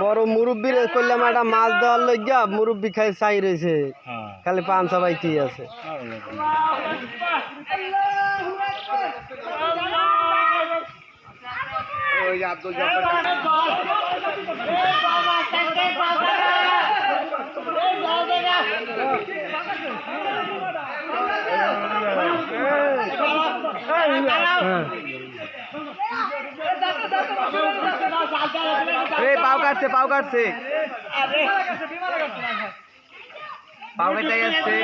বড় মুরব্বী করলাম একটা মাছ দেওয়ার লইয়া মুরব্বী খাই চাই রয়েছে খালি পাঁচা বাইতি আছে। পাও কাটছে পাও কাটছে পাও কেটে যাচ্ছে।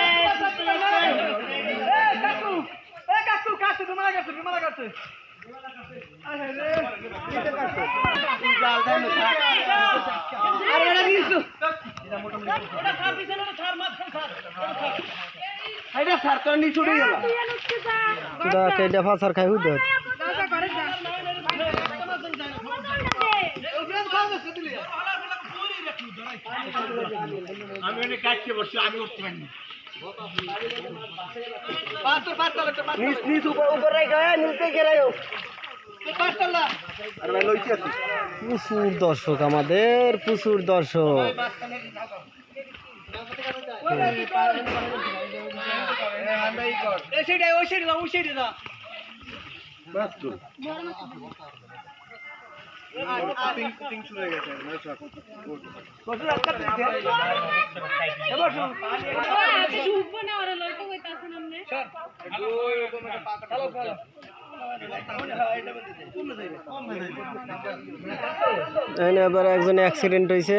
ফাঁসার খাই হুদ আমি অনেক কাটতে বসছি, আমি উঠতে পারিনি। প্রচুর দর্শক, আমাদের প্রচুর দর্শক। এবার একজন অ্যাক্সিডেন্ট হয়েছে।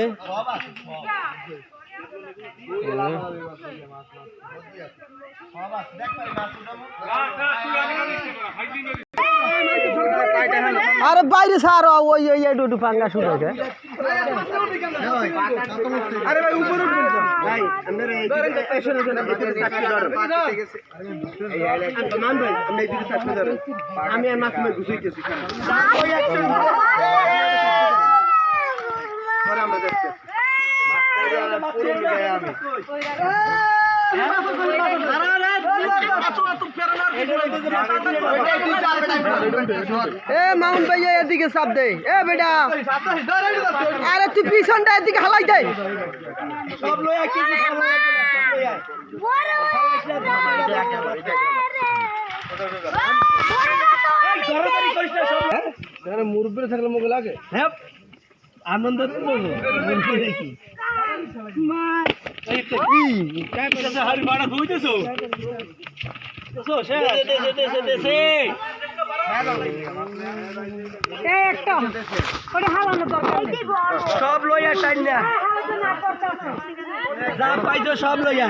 আরে বাইরে সার ওই ওই একটু পাঙ্গা শুরু হয়েছে। আমি আর মাছ ঘুষাইতেছি। মাউন্ট ভাই এদিকে চাপ দে। এ বেটা আরে তুই পিছনটা এদিকে হালাই দে। মুরব্বী থাকলে মুখ লাগে। হ্যাঁ আনন্দ সব লইয়া টাইম না যা পাইছো সব লইয়া।